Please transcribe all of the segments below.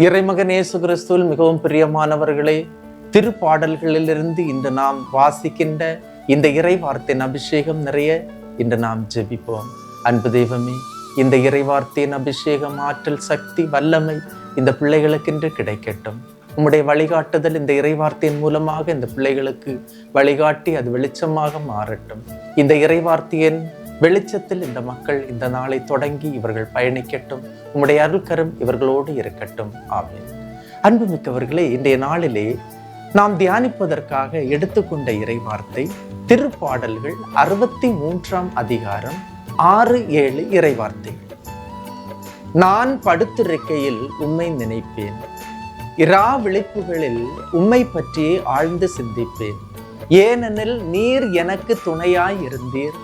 இறைமகன் இயேசு கிறிஸ்துவில் மிகவும் பிரியமானவர்களே, திருப்பாடல்களிலிருந்து இன்று நாம் வாசிக்கின்ற இந்த இறை வார்த்தையின் அபிஷேகம் நிறைய இன்று நாம் ஜெபிப்போம். அன்பு தெய்வமே, இந்த இறை வார்த்தையின் அபிஷேகம், ஆற்றல், சக்தி, வல்லமை இந்த பிள்ளைகளுக்கென்று கிடைக்கட்டும். உம்முடைய வழிகாட்டுதல் இந்த இறை வார்த்தையின் மூலமாக இந்த பிள்ளைகளுக்கு வழிகாட்டி அது வெளிச்சமாக மாறட்டும். இந்த இறை வார்த்தையின் வெளிச்சத்தில் இந்த மக்கள் இந்த நாளை தொடங்கி இவர்கள் பயணிக்கட்டும். உம்முடைய அருள்கரம் இவர்களோடு இருக்கட்டும். ஆமென். அன்புமிக்கவர்களே, இன்றைய நாளிலே நாம் தியானிப்பதற்காக எடுத்துக்கொண்ட இறை வார்த்தை திருப்பாடல்கள் 63ஆம் அதிகாரம் 6-7 இறை வார்த்தைகள். நான் படுத்திருக்கையில் உம்மை நினைப்பேன், இரா விழிப்புகளில் உம்மை பற்றி ஆழ்ந்து சிந்திப்பேன். ஏனெனில் நீர் எனக்கு துணையாய் இருந்தீர்,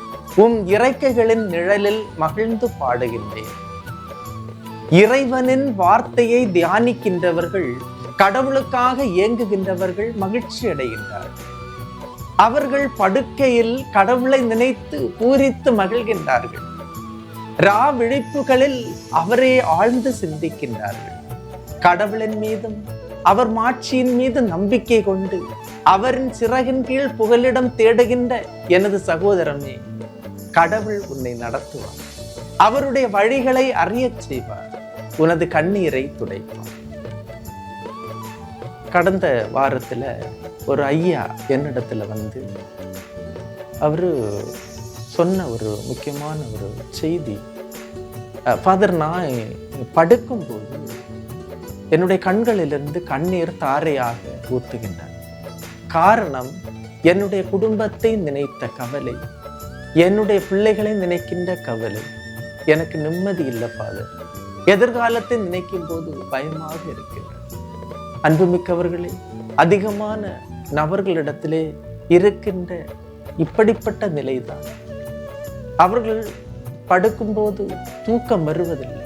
உம் இறக்கைகளின் நிழலில் மகிழ்ந்து பாடுகின்றேன். இறைவனின் வார்த்தையை தியானிக்கின்றவர்கள், கடவுளுக்காக இயங்குகின்றவர்கள் மகிழ்ச்சி அடைகின்றார்கள். அவர்கள் படுக்கையில் கடவுளை நினைத்து பூரித்து மகிழ்கின்றார்கள். ரா விழிப்புகளில் அவரே ஆழ்ந்து சிந்திக்கின்றார்கள். கடவுளின் மீதும் அவர் மாட்சியின் மீது நம்பிக்கை கொண்டு அவரின் சிறகின் கீழ் புகலிடம் தேடுகின்ற எனது சகோதரமே, கடவுள் உன்னை நடத்துவார். அவருடைய வழிகளை அறியச் செய்வார். உனது கண்ணீரை துடைப்பார். கடந்த வாரத்துல ஒரு ஐயா என்னிடத்துல வந்து அவரு சொன்ன ஒரு முக்கியமான ஒரு செய்தி, ஃபாதர், நான் படுக்கும்போது என்னுடைய கண்களிலிருந்து கண்ணீர் தாரையாக ஊத்துகின்றார். காரணம், என்னுடைய குடும்பத்தை நினைத்த கவலை, என்னுடைய பிள்ளைகளை நினைக்கின்ற கவலை. எனக்கு நிம்மதி இல்லை ஃபாதர். எதிர்காலத்தை நினைக்கும் போது பயமாக இருக்கின்றது. அன்புமிக்கவர்களே, அதிகமான நபர்களிடத்திலே இருக்கின்ற இப்படிப்பட்ட நிலைதான். அவர்கள் படுக்கும்போது தூக்கம் வருவதில்லை.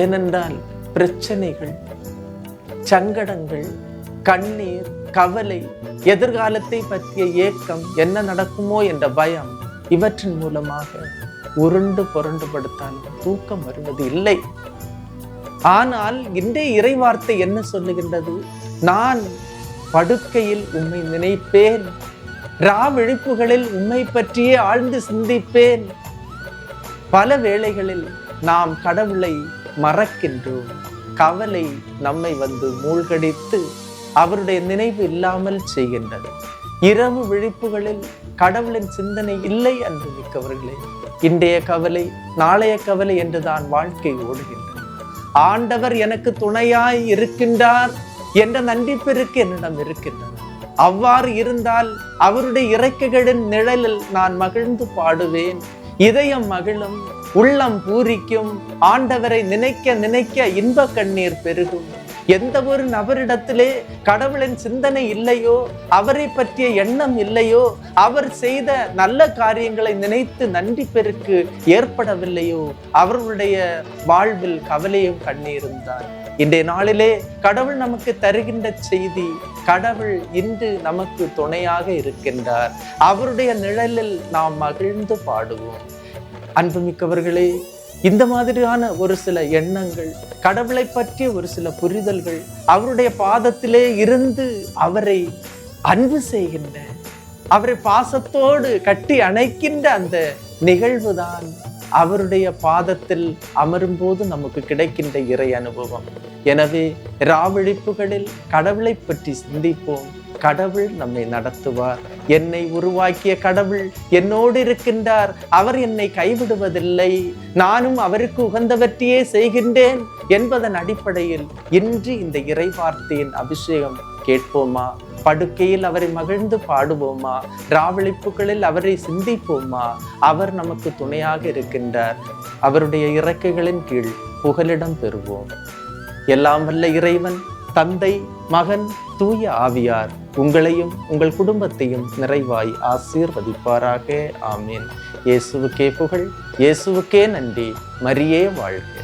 ஏனென்றால் பிரச்சனைகள், சங்கடங்கள், கண்ணீர், கவலை, எதிர்காலத்தை பற்றிய ஏக்கம், என்ன நடக்குமோ என்ற பயம், இவற்றின் மூலமாக உருண்டு புரண்டு படுத்தாலும் தூக்கம் வருவது இல்லை. ஆனால் இன்றைய இறை வார்த்தை என்ன சொல்லுகின்றது? நான் படுக்கையில் உம்மை நினைப்பேன், ரா விழிப்புகளில் உம்மை பற்றியே ஆழ்ந்து சிந்திப்பேன். பல வேளைகளில் நாம் கடவுளை மறக்கின்றோம். கவலை நம்மை வந்து மூழ்கடித்து அவருடைய நினைவு இல்லாமல் செய்கின்றது. இரவு விழிப்புகளில் கடவுளின் சிந்தனை இல்லை. அன்பு மிக்கவர்களே, இன்றைய கவலை நாளைய கவலை என்றுதான் வாழ்க்கை ஓடுகின்றது. ஆண்டவர் எனக்கு துணையாய் இருக்கின்றார் என்ற நன்றி பெருக்கு என்னிடம் இருக்கின்றது. அவ்வாறு இருந்தால் அவருடைய இறக்கைகளின் நிழலில் நான் மகிழ்ந்து பாடுவேன். இதயம் மகிழும், உள்ளம் பூரிக்கும். ஆண்டவரை நினைக்க நினைக்க இன்ப கண்ணீர் பெருகும். எந்த ஒரு நபரிடத்திலே கடவுளின் சிந்தனை இல்லையோ, அவரை பற்றிய எண்ணம் இல்லையோ, அவர் செய்த நல்ல காரியங்களை நினைத்து நன்றி பெருக்கு ஏற்படவில்லையோ, அவர்களுடைய வாழ்வில் கவலையும் கண்ணீரும் தான். இன்றைய நாளிலே கடவுள் நமக்கு தருகின்ற செய்தி, கடவுள் இன்று நமக்கு துணையாக இருக்கின்றார். அவருடைய நிழலில் நாம் மகிழ்ந்து பாடுவோம். அன்புமிக்கவர்களே, இந்த மாதிரியான ஒரு சில எண்ணங்கள், கடவுளை பற்றிய ஒரு சில புரிதல்கள், அவருடைய பாதத்திலே இருந்து அவரை அன்பு செய்கின்ற, அவரை பாசத்தோடு கட்டி அணைக்கின்ற அந்த நிகழ்வுதான் அவருடைய பாதத்தில் அமரும் போது நமக்கு கிடைக்கின்ற இறை அனுபவம். எனவே ராவிழிப்புகளில் கடவுளை பற்றி சிந்திப்போம். கடவுள் நம்மை நடத்துவார். என்னை உருவாக்கிய கடவுள் என்னோடு இருக்கின்றார். அவர் என்னை கைவிடுவதில்லை. நானும் அவருக்கு உகந்தவற்றையே செய்கின்றேன் என்பதன் அடிப்படையில் இன்று இந்த இறை வார்த்தையின் அபிஷேகம் கேட்போமா? படுக்கையில் அவரை மகிழ்ந்து பாடுவோமா? ராவிழிப்புகளில் அவரை சிந்திப்போமா? அவர் நமக்கு துணையாக இருக்கின்றார். அவருடைய இறக்கைகளின் கீழ் புகலிடம் பெறுவோம். எல்லாம் வல்ல இறைவன், தந்தை, மகன், தூய ஆவியார் உங்களையும் உங்கள் குடும்பத்தையும் நிறைவாய் ஆசீர்வதிப்பாராக. ஆமீன். இயேசுவுக்கே புகழ், இயேசுவுக்கே நன்றி. மரியே வாழ்க.